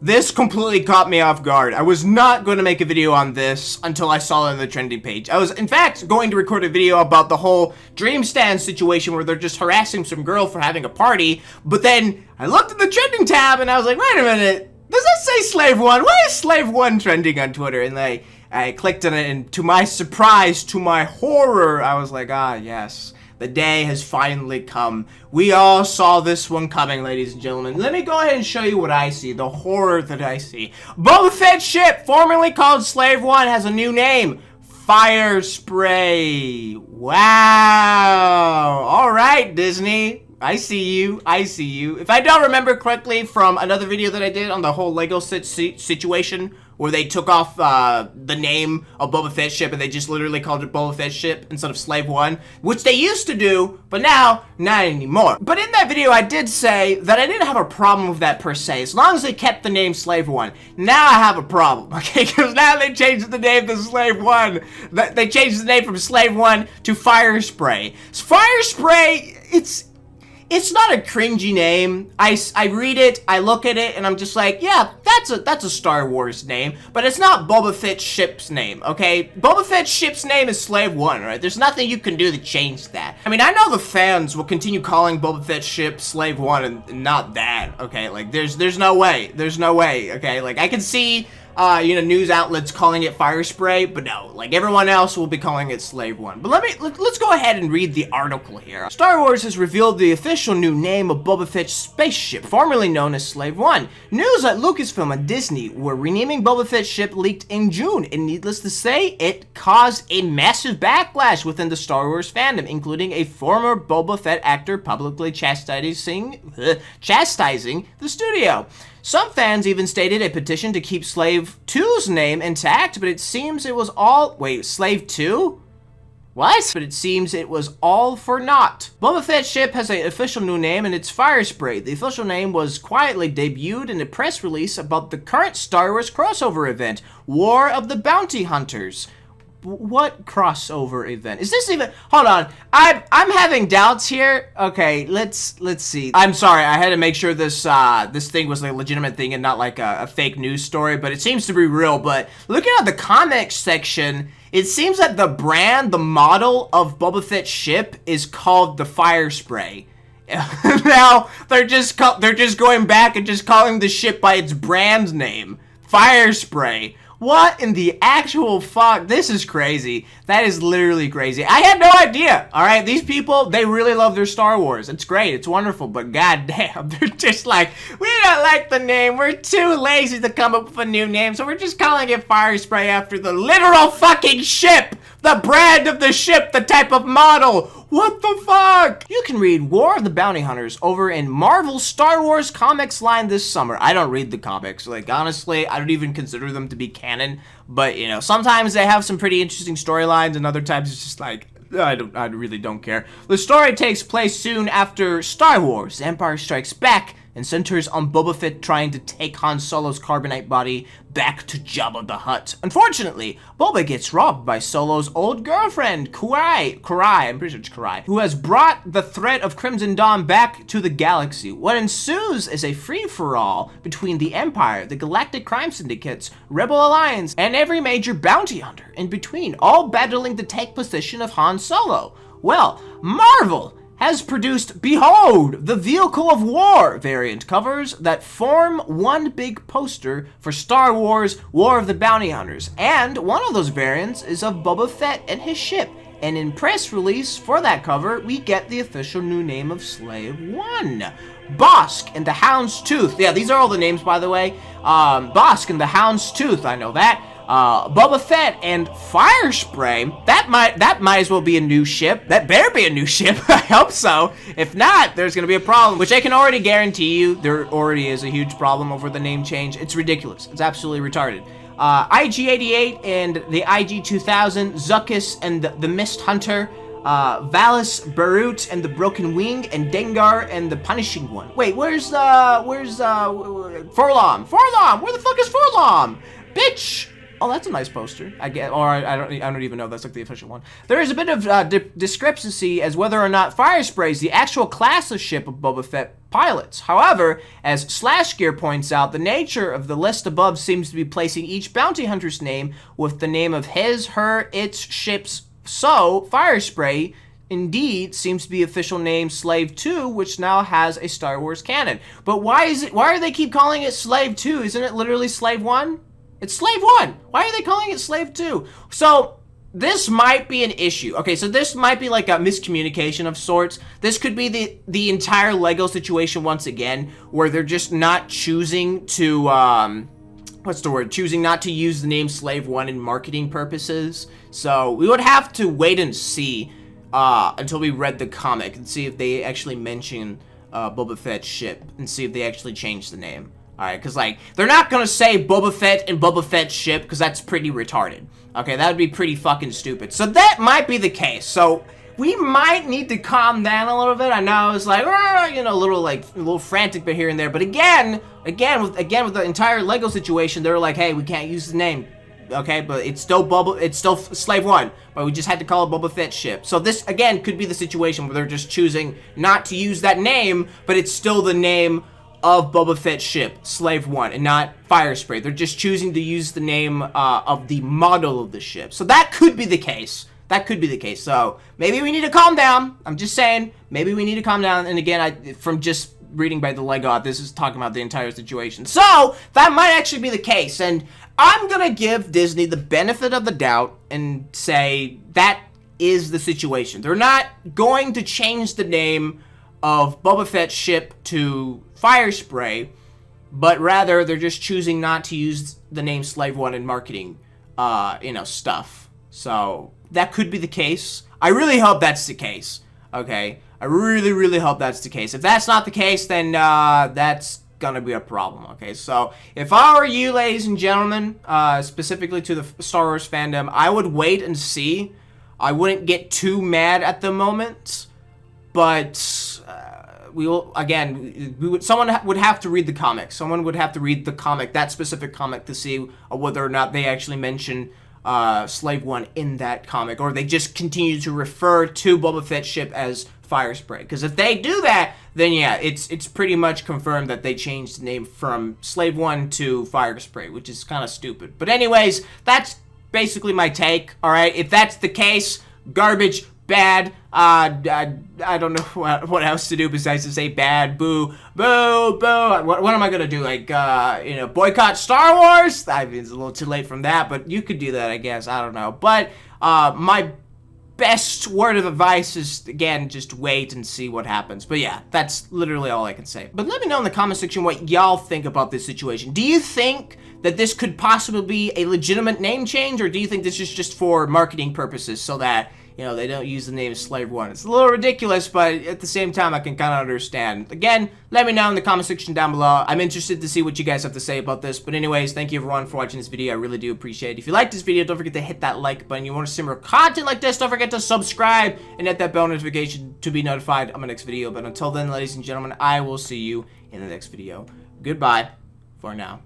This completely caught me off guard. I was not going to make a video on this until I saw it on the trending page. I was, in fact, going to record a video about the whole Dream Stand situation where they're just harassing some girl for having a party, but then I looked at the trending tab and I was like, wait a minute, does that say Slave 1? Why is Slave 1 trending on Twitter? And I clicked on it, and to my surprise, to my horror, I was like, ah, yes. The day has finally come. We all saw this one coming, ladies and gentlemen. Let me go ahead and show you what I see, the horror that I see. Boba Fett ship, formerly called Slave 1, has a new name. Firespray. Wow. Alright, Disney. I see you. I see you. If I don't remember correctly from another video that I did on the whole Lego situation, where they took off the name of Boba Fett ship and they just literally called it Boba Fett ship instead of Slave 1, which they used to do, but now, not anymore. But in that video, I did say that I didn't have a problem with that per se, as long as they kept the name Slave 1. Now I have a problem, okay, because now they changed the name to Slave 1. They changed the name from Slave 1 to Firespray. Firespray, it's not a cringy name. I read it, I look at it, and I'm just like, yeah, that's a Star Wars name, but it's not Boba Fett ship's name, okay? Boba Fett ship's name is Slave 1, right? There's nothing you can do to change that. I mean, I know the fans will continue calling Boba Fett ship Slave 1 and not that, okay? Like, there's no way. There's no way, okay? Like, I can see you know, news outlets calling it Firespray, but no, like everyone else will be calling it Slave 1. But let's go ahead and read the article here. Star Wars has revealed the official new name of Boba Fett's spaceship, formerly known as Slave 1. News at Lucasfilm and Disney were renaming Boba Fett's ship leaked in June, and needless to say, it caused a massive backlash within the Star Wars fandom, including a former Boba Fett actor publicly chastising the studio. Some fans even stated a petition to keep Slave 2's name intact, but it seems it was all... Wait, Slave 2? What? But it seems it was all for naught. Boba Fett's ship has an official new name, and it's Firespray. The official name was quietly debuted in a press release about the current Star Wars crossover event, War of the Bounty Hunters. What crossover event? Is this even... Hold on. I'm having doubts here. Okay, let's see. I'm sorry, I had to make sure this this thing was a legitimate thing and not like a fake news story, but it seems to be real. But looking at the comics section, it seems that the brand, the model of Boba Fett's ship is called the Firespray. Now, they're just going back and just calling the ship by its brand name. Firespray. What in the actual fuck? This is crazy. That is literally crazy. I had no idea. All right, these people, they really love their Star Wars. It's great. It's wonderful. But goddamn, they're just like, we don't like the name. We're too lazy to come up with a new name, so we're just calling it Firespray after the literal fucking ship. The brand of the ship, the type of model. What the fuck? You can read War of the Bounty Hunters over in Marvel's Star Wars comics line this summer. I don't read the comics. Like, honestly, I don't even consider them to be canon. But, you know, sometimes they have some pretty interesting storylines, and other times it's just like, I really don't care. The story takes place soon after Star Wars, Empire Strikes Back, and centers on Boba Fett trying to take Han Solo's carbonite body back to Jabba the Hutt. Unfortunately, Boba gets robbed by Solo's old girlfriend, Karai, I'm pretty sure it's Karai, who has brought the threat of Crimson Dawn back to the galaxy. What ensues is a free-for-all between the Empire, the Galactic Crime Syndicates, Rebel Alliance, and every major bounty hunter in between, all battling to take possession of Han Solo. Well, Marvel has produced, behold, the Vehicle of War variant covers that form one big poster for Star Wars War of the Bounty Hunters, and one of those variants is of Boba Fett and his ship, and in press release for that cover, we get the official new name of Slave 1. Bosk and the Hound's Tooth, yeah, these are all the names, by the way. Bosk and the Hound's Tooth, I know that. Boba Fett and Firespray, that might as well be a new ship. That better be a new ship. I hope so. If not, there's gonna be a problem, which I can already guarantee you there already is a huge problem over the name change. It's ridiculous. It's absolutely retarded. IG-88 and the IG-2000, Zuckuss and the Mist Hunter, Valus, Barut and the Broken Wing, and Dengar and the Punishing One. Wait, where's Forlom? Forlom, where the fuck is Forlom? Bitch! Oh, that's a nice poster. I get, or I don't even know if that's like the official one. There is a bit of discrepancy as whether or not firespray is the actual class of ship of Boba Fett pilots. However, as Slashgear points out, the nature of the list above seems to be placing each bounty hunter's name with the name of his, her, its ships. So, firespray indeed seems to be official name Slave 2, which now has a Star Wars canon. But why are they keep calling it Slave 2? Isn't it literally Slave 1? It's Slave 1. Why are they calling it Slave 2? So, this might be an issue. Okay, so this might be like a miscommunication of sorts. This could be the entire Lego situation once again, where they're just not choosing to, what's the word? Choosing not to use the name Slave 1 in marketing purposes. So, we would have to wait and see until we read the comic and see if they actually mention Boba Fett's ship and see if they actually change the name. Alright, because, like, they're not gonna say Boba Fett and Boba Fett's ship, because that's pretty retarded. Okay, that would be pretty fucking stupid. So that might be the case. So, we might need to calm down a little bit. I know I was like, you know, a little frantic bit here and there. But again with the entire Lego situation, they were like, hey, we can't use the name. Okay, but it's still Slave 1, but we just had to call it Boba Fett's ship. So this, again, could be the situation where they're just choosing not to use that name, but it's still the name of Boba Fett's ship, Slave 1, and not Firespray. They're just choosing to use the name of the model of the ship. So that could be the case. That could be the case. So maybe we need to calm down. I'm just saying, maybe we need to calm down. And again, from just reading by the Lego, this is talking about the entire situation. So that might actually be the case. And I'm gonna give Disney the benefit of the doubt and say that is the situation. They're not going to change the name of Boba Fett's ship to Firespray, but rather they're just choosing not to use the name Slave 1 in marketing, stuff. So that could be the case. I really hope that's the case. Okay, I really, really hope that's the case. If that's not the case, then that's gonna be a problem. Okay, so if I were you, ladies and gentlemen, specifically to the Star Wars fandom, I would wait and see. I wouldn't get too mad at the moment, but we will, again, someone would have to read the comic. Someone would have to read the comic, that specific comic, to see whether or not they actually mention Slave 1 in that comic, or they just continue to refer to Boba Fett's ship as Firespray. Because if they do that, then yeah, it's pretty much confirmed that they changed the name from Slave 1 to Firespray, which is kind of stupid. But anyways, that's basically my take, alright? If that's the case, garbage, bad, I don't know what else to do besides to say bad, boo, boo, boo. What am I gonna do? Like, boycott Star Wars? I mean, it's a little too late from that, but you could do that, I guess. I don't know. But, my best word of advice is, again, just wait and see what happens. But yeah, that's literally all I can say. But let me know in the comment section what y'all think about this situation. Do you think that this could possibly be a legitimate name change, or do you think this is just for marketing purposes so that, you know, they don't use the name Slave 1? It's a little ridiculous, but at the same time, I can kind of understand. Again, let me know in the comment section down below. I'm interested to see what you guys have to say about this. But anyways, thank you everyone for watching this video. I really do appreciate it. If you like this video, don't forget to hit that like button. You want to see more content like this, don't forget to subscribe and hit that bell notification to be notified of my next video. But until then, ladies and gentlemen, I will see you in the next video. Goodbye for now.